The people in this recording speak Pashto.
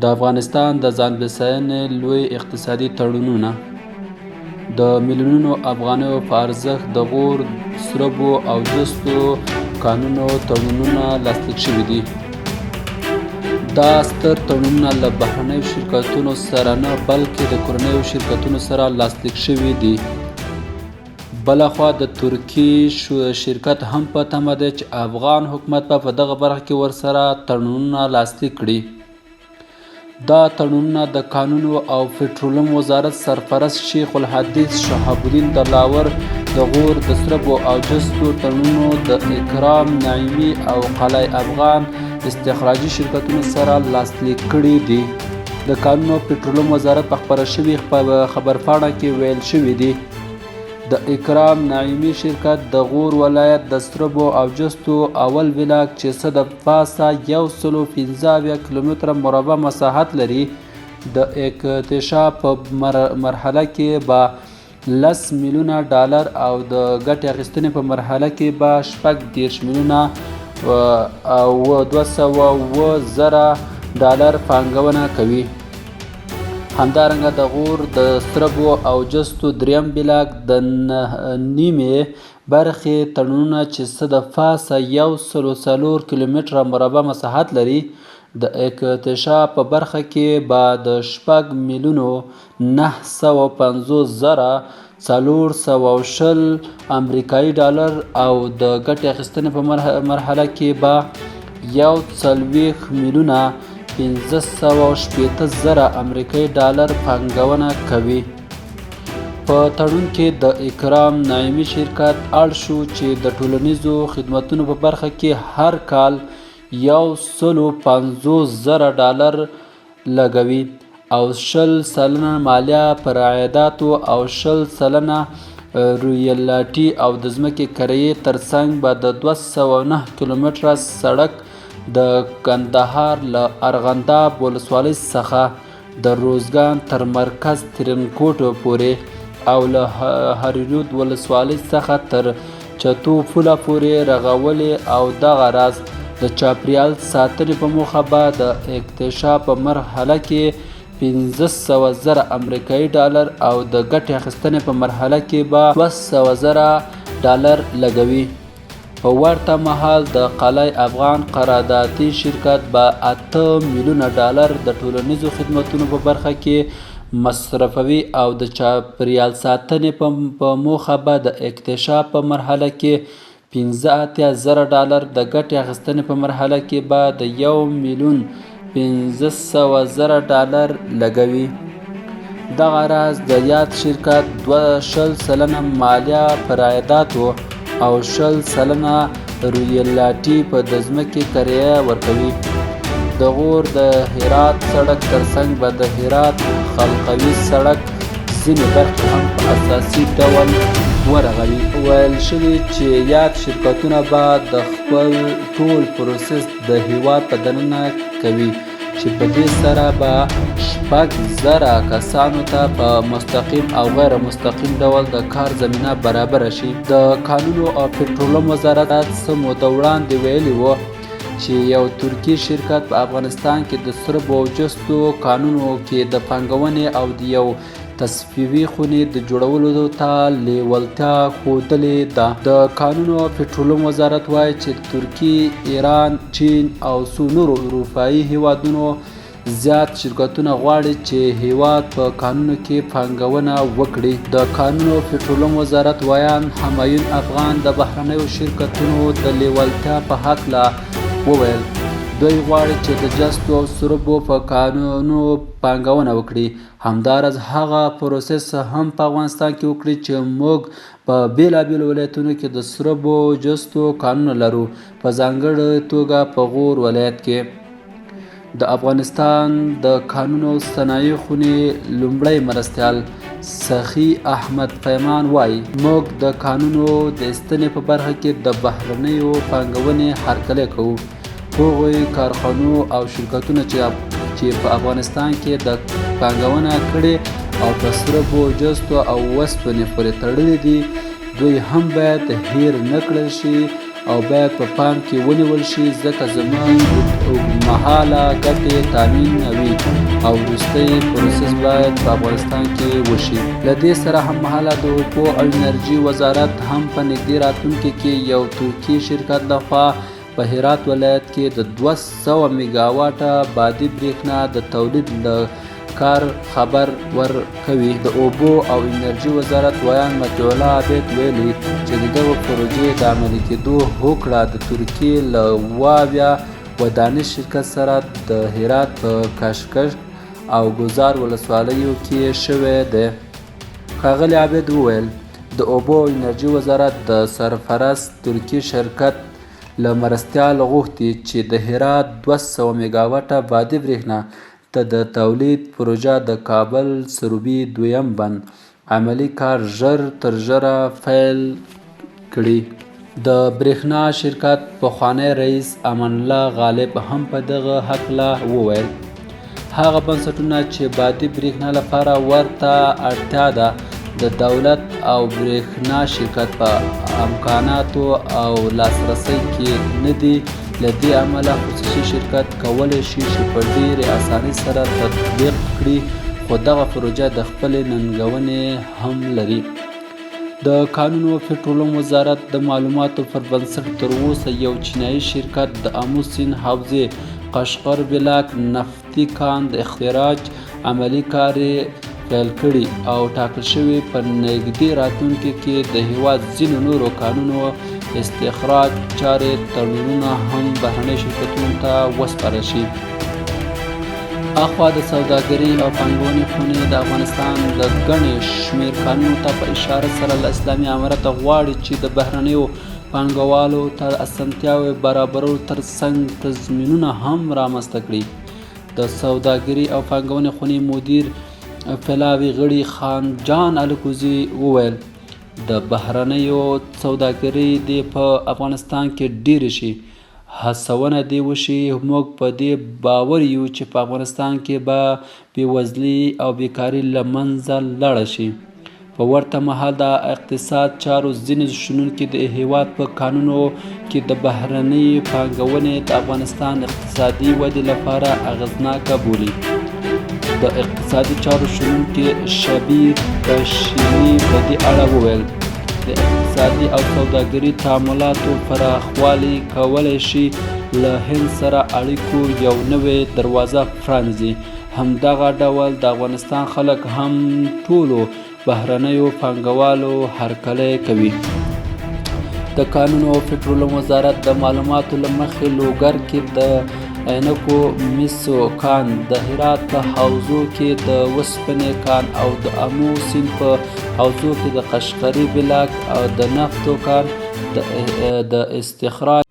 د افغانستان د ځان بسیاینې لوی اقتصادي تړونونه د میلیونونو افغانیو په ارزښت د غور، سربو او جستو کانونو تړونونه لاسلیک شوي دي. دا ستر تړونونه له بهرنیو شرکتونو سره نه بلکې د کورنیو شرکتونو سره لاسلیک شوي دي. بلخوا د ترکي شرکت هم په تمه دی چې افغان حکومت به په دغه برخه کې ورسره تړونونه لاسلیک کړي. دا تړونونه د کانونو او پټرولیم وزارت سرپرست شیخ الحدیث شهاب الدین د لاور، د غور، د سربو او جستو تړونونو د اکرام نعیمي او قلعه افغان استخراجي شرکتونو سره لاسلیک کړي دي. د کانونو او پټرولیم وزارت په خپره شوې خبرپاڼه کې ویل شوي دي د اکرام نعیمي شرکت د غور ولایت د سربو او جستو اول بلاک چې څه د پاسه 115 کیلومتره مربع مساحت لري د اکتشاف په مرحله کې به 10 میلیونه ډالر او د ګټې اخیستنې په مرحله کې به 30 میلیونه او 207 ډالر پانګونه کوي. همدارنګه د غور د سربو او جستو دریم بلاک د نیمې برخې تړونونه چې څه د پاسه 104 کیلومتره مربع مساحت لري د اکتشاف په برخه کې به د 6,950,420 امریکایي ډالر او د ګټې اخیستنې په مرحله کې به 1,15,000 امریکایي ډالر پانګونه کوي. په تړون کې د اکرام نعیمي شرکت اړ شو چې د ټولنیزو خدمتونو په برخه کې هر کال 150,000 ډالر لګوي او 20% مالیه پر عایداتو او 20% رویالټي او د ځمکې کرایې ترڅنګ به د 209 کیلومتره سړک د کندهار له ارغنداب ولسوالۍ څخه د روزګان تر مرکز ترینکوټ پورې او له هریرود ولسوالۍ څخه تر چتو پوله پورې رغولې او دغه راز د چاپیریال ساتنې په موخه به د اکتشاف په مرحله کې 500,000 امریکایي ډالر او د ګټې اخیستنې په مرحله کې به 200,000 ډالر لګوي. په ورته مهال د قلعه افغان قراردادي شرکت به 8 میلیونه ډالر د ټولنیزو خدمتونو په برخه کې مصرفوي او د چاپیریال ساتنې په موخه به د اکتشاف په مرحله کې 85,000 ډالر د ګټې اخیستنې په مرحله کې به د 1,500,000 ډالر لګوي. دغه راز د یاد شرکت 20% مالیه پر عایداتو او 20% رویالټي په د ځمکې کرایه ورکوي. د غور د هرات سړک ترڅنګ به د هرات خلقوي سړک ځینې برخې هم په اساسي ډول ورغوي. ویل شوي چې یاد شرکتونه به د خپل ټول پروسس د هیواد په دننه کوي چې په دې سره به 6,000 کسانو ته په مستقیم او غیر مستقیم ډول د کار زمینه برابره شي. د کانونو او پټرولیم وزارت څه موده وړاندې ویلي وو چې یو ترکي شرکت په افغانستان کې د سربو او جستو کانونو کې د پانګونې او د یو تصفیوي خونې د جوړولو ته لیوالتیا ښودلې ده. د کانونو او پټرولیم وزارت وایي چې ترکیه، ایران، چین او څو نورو اروپایي هیوادونو زیات شرکتونه غواړي چې هیواد په کانونو کې پانګونه وکړي. د کانونو او پټرولیم وزارت ویان همایون افغان د بهرنیو شرکتونو د لیوالتیا په هکله وویل. دوی غواړي چې د جستو او سربو په کانونو پانګونه وکړي. همداراز هغه پروسس هم په افغانستان کې وکړي چې موږ په بیلابیلو ولایتونو کې د سربو او جستو کانونه لرو، په ځانګړې توګه په غور ولایت کې. د افغانستان د کانونو صنایع خونې لومړی مرستیال سخي احمد پیمان وایي موږ د کانونو د ایستنې په برخه کې د بهرنیو پانګونې هرکلی کوو. هغوی کارخانو او شرکتونه چې په افغانستان کې د پانګونه کړې او په سربو، جستو او وسپنې پورې تړلي دي دوی هم باید هیر نه کړل شي او باید په پام کې ونیول شي ځکه زموږ اوږدمهاله ګټې تامینوي او وروستی پروسس باید په افغانستان کې وشي. له دې سره هممهاله د اوبو او انرژي وزارت هم په نږدې راتلونکي کې یو ترکي شرکت لخوا په هرات ولایت کې د 200 میګاواټه بادي برېښنا د تولید له کار خبر ورکوي. د اوبو او انرژي وزارت ویان مطیع الله عبید ویلي چې د دغه پروژې د عملي کېدو هوکړه د ترکیې له واویا ودانیز شرکت سره د هرات په کاشکش او ګذار ولسوالیو کې شوې ده. ښاغلي عبید وویل د اوبو او انرژي وزارت د سرپرست ترکي شرکت له مرستیال غوښتي چې د هرات 200 میګاواټه بادي برېښنا ته د تولید پروژه د کابل سروبي دویم بند عملي کار ژر تر ژره پیل کړي. د برېښنا شرکت پخوانی رئیس امان الله غالب هم په دغه هکله وویل هغه بنسټونه چې بادي برېښنا لپاره ورته اړتیا ده د دولت او برېښنا شرکت په امکاناتو او لاسرسي کې نه دي. له دې امله خصوصي شرکت کولی شي چې په ډېرې اسانۍ سره تطبیق کړي خو دغه پروژه د خپلې ننګونې هم لري. د کانونو او پټرولیم وزارت د معلوماتو پر بنسټ تر اوسه یو چینایي شرکت د آمو سیند حوزې قشقر بلاک نفتي کان د اخراج عملي کار پیل کړي او ټاکل شوي په نږدې راتلونکي کې د هېواد ځینو نورو کانونو استخراج چارې تړونونه هم بهرنیو شرکتونو ته وسپارل شي. اخوا د سوداګرۍ او پانګونې خونې د افغانستان د ګڼې شمېر کانونو ته په اشاره سره له اسلامي امارت غواړي چې د بهرنیو پانګوالو ته اسانتیاوې برابرولو ترڅنګ تضمینونه هم رامنځته کړي. د سوداګرۍ او پانګونې خونې مدیر پلاوي غړي خان جان الکوزي وویل د بهرنیو سوداګرۍ دې په افغانستان کې ډېرې شي هڅونه دې وشي. موږ په دې باور یو چې په افغانستان کې به بېوزلي او بیکاري له منځه لاړه شي. په ورته مهال د اقتصاد چارو ځینې شنونکي د هېواد په کانونو کې د بهرنۍ پانګونې د افغانستان اقتصادي ودې لپاره اغېزناکه بولي. د اقتصادي چارو شنونکي شبیر بشیري په دې اړه وویل د اقتصادي او سوداګري تعاملاتو پراخوالی کولی شي له هند سره اړیکو یو نوې دروازه پرانیزي. همدغه ډول د افغانستان خلک هم ټولو بهرنیو پانګوالو هرکلی کوي. د کانونو او پټرولیم وزارت د معلوماتو له مخې لوګر کې د عینکو مسو کان د هرات په حوزو کې د وسپنې کان او د آمو سیند په حوزو کې د قشقري بلاک او د نفتو کان د استخراج